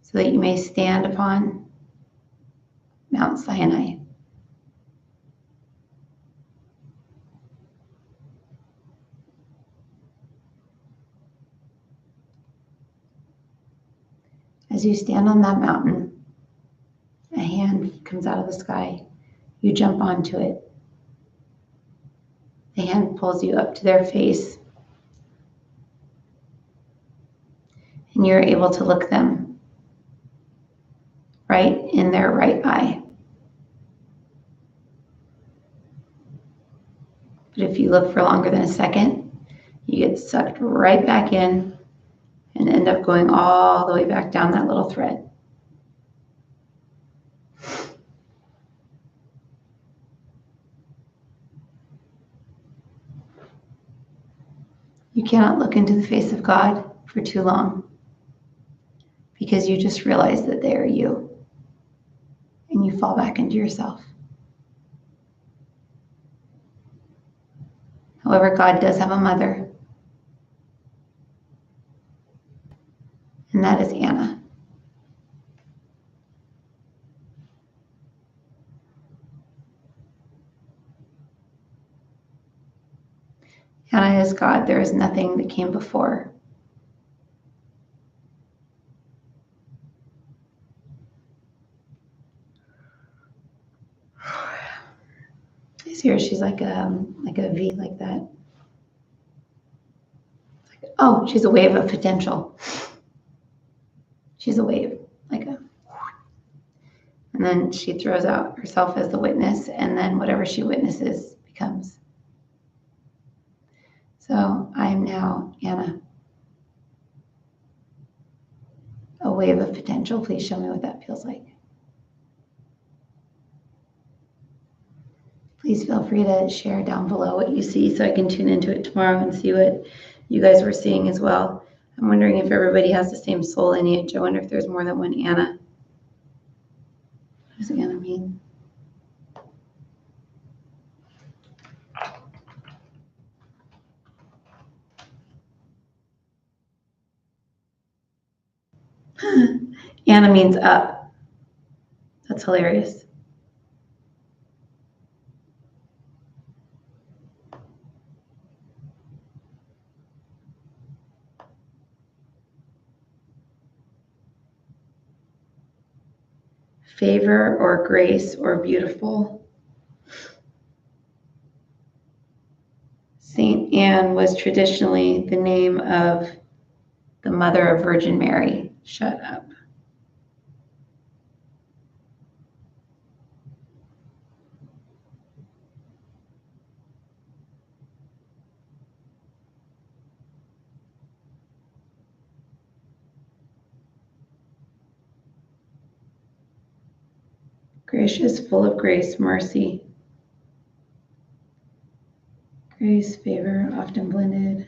So that you may stand upon Mount Sinai. As you stand on that mountain, a hand comes out of the sky. You jump onto it. The hand pulls you up to their face, and you're able to look them right in their right eye. But if you look for longer than a second, you get sucked right back in and end up going all the way back down that little thread. You cannot look into the face of God for too long because you just realize that they are you and you fall back into yourself. However, God does have a mother, and that is Anna. Anna is God. There is nothing that came before. I see her. She's like a V, like that. Oh, she's a wave of potential. She's a wave, like a. And then she throws out herself as the witness, and then whatever she witnesses becomes. So I am now Anna, a wave of potential. Please show me what that feels like. Please feel free to share down below what you see so I can tune into it tomorrow and see what you guys were seeing as well. I'm wondering if everybody has the same soul lineage. I wonder if there's more than one Anna. What does Anna mean? Anna means up. That's hilarious. Favor or grace or beautiful. Saint Anne was traditionally the name of the mother of Virgin Mary. Shut up. Gracious, full of grace, mercy. Grace, favor, often blended.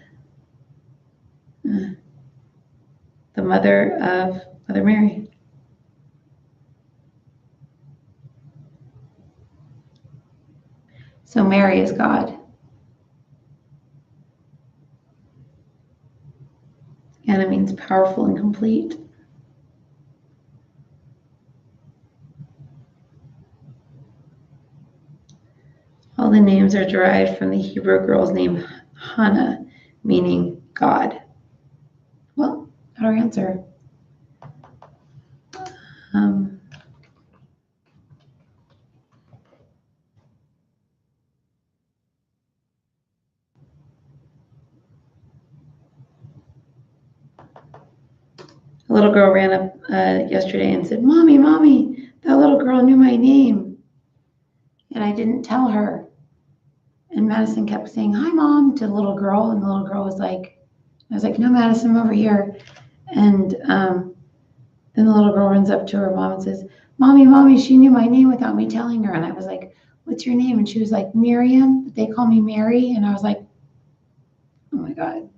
The mother of Mother Mary. So Mary is God. Anna means powerful and complete. All the names are derived from the Hebrew girl's name Hannah, meaning God. Well, got our answer. A little girl ran up yesterday and said, "Mommy, Mommy, that little girl knew my name." And I didn't tell her. And Madison kept saying, "Hi, Mom," to the little girl. And the little girl was like, I was like, "No, Madison, I'm over here." And then the little girl runs up to her mom and says, "Mommy, Mommy, she knew my name without me telling her." And I was like, "What's your name?" And she was like, "Miriam, but they call me Mary." And I was like, oh my God.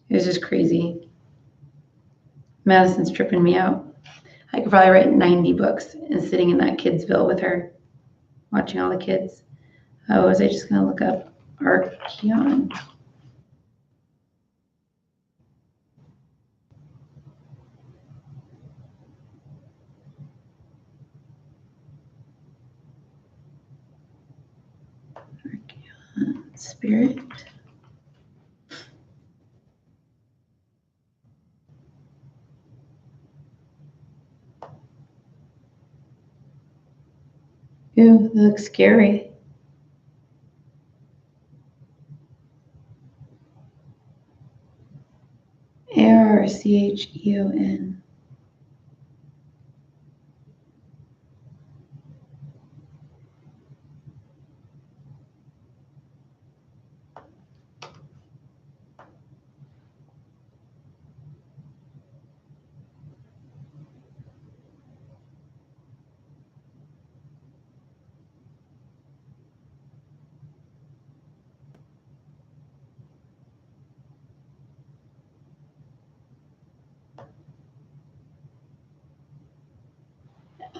It was just crazy. Madison's tripping me out. I could probably write 90 books and sitting in that Kidsville with her, watching all the kids. Oh, was I just going to look up Archeon? Archeon, spirit. Ew, that looks scary. ARCHEON.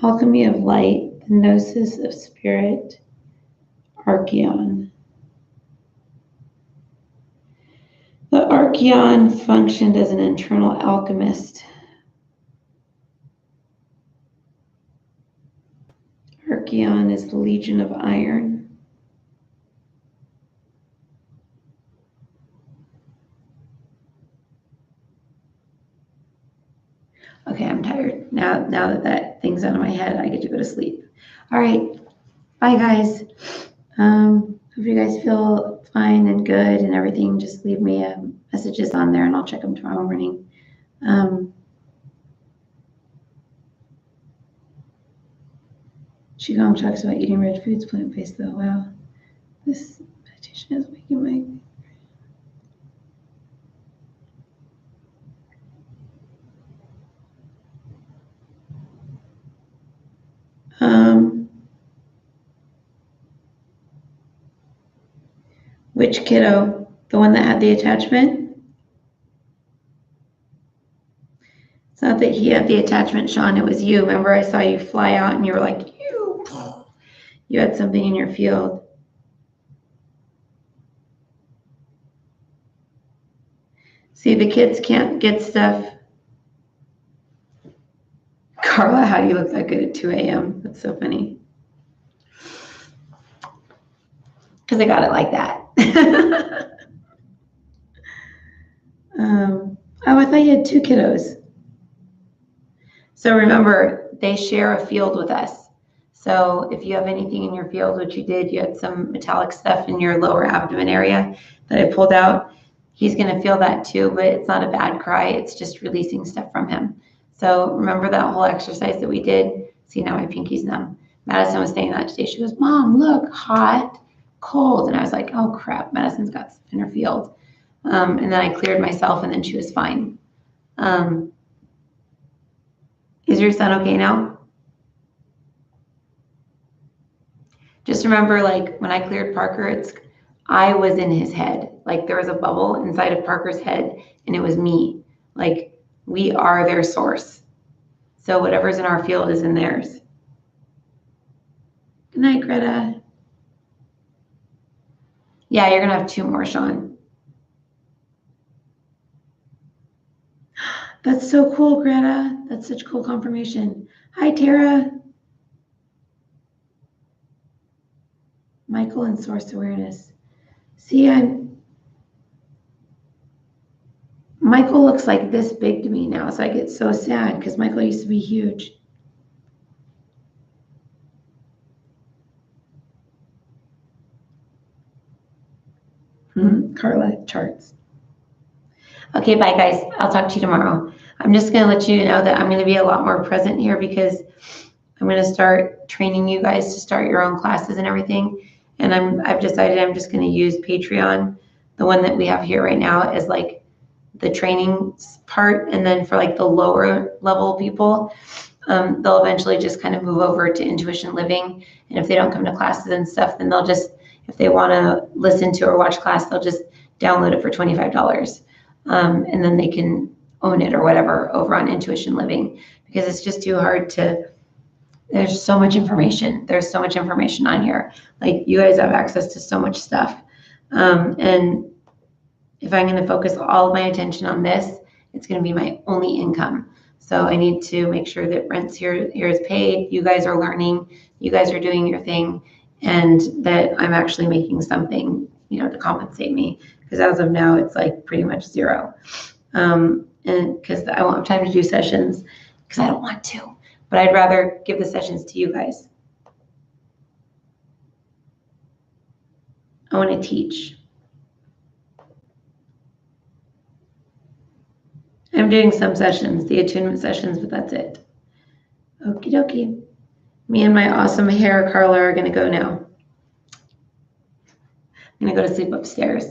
Alchemy of light, the gnosis of spirit, Archeon. The Archeon functioned as an internal alchemist. Archeon is the Legion of Iron. Okay, I'm tired. Now that thing's out of my head, I get to go to sleep. All right. Bye, guys. Hope you guys feel fine and good and everything. Just leave me messages on there and I'll check them tomorrow morning. Qigong talks about eating red foods, plant-based though. Wow. This meditation is making my... Which kiddo? The one that had the attachment? It's not that he had the attachment, Sean. It was you. Remember, I saw you fly out and you were like, you had something in your field. See, the kids can't get stuff. Carla, how do you look that good at 2 a.m.? That's so funny. Because I got it like that. Oh, I thought you had 2 kiddos. So remember, they share a field with us. So if you have anything in your field, which you did, you had some metallic stuff in your lower abdomen area that I pulled out, he's going to feel that too, but it's not a bad cry. It's just releasing stuff from him. So remember that whole exercise that we did? See, now my pinky's numb. Madison was saying that today. She goes, Mom, look, hot, cold. And I was like, oh, crap, Madison's got stuff in her field. And then I cleared myself, and then she was fine. Is your son okay now? Just remember, like, when I cleared Parker, I was in his head. Like, there was a bubble inside of Parker's head, and it was me. Like, we are their source. So whatever's in our field is in theirs. Good night, Greta. Yeah, you're going to have 2 more, Sean. That's so cool, Greta. That's such cool confirmation. Hi, Tara. Michael and source awareness. See, Michael looks like this big to me now, so I get so sad because Michael used to be huge. Carla, charts. Okay, bye guys. I'll talk to you tomorrow. I'm just going to let you know that I'm going to be a lot more present here because I'm going to start training you guys to start your own classes and everything. And I've decided I'm just going to use Patreon, the one that we have here right now, as like the training part. And then for like the lower level people, they'll eventually just kind of move over to Intuition Living. And if they don't come to classes and stuff, then they'll just, if they want to listen to or watch class, they'll just download it for $25. And then they can own it or whatever over on Intuition Living, because it's just too hard to, there's so much information. There's so much information on here. Like, you guys have access to so much stuff. And if I'm going to focus all of my attention on this, it's going to be my only income. So I need to make sure that rent's here is paid. You guys are learning. You guys are doing your thing, and that I'm actually making something, to compensate me. Because as of now, it's like pretty much zero. And because I won't have time to do sessions because I don't want to, but I'd rather give the sessions to you guys. I want to teach. I'm doing some sessions, the attunement sessions, but that's it. Okie dokie. Me and my awesome hair curler are going to go now. I'm going to go to sleep upstairs.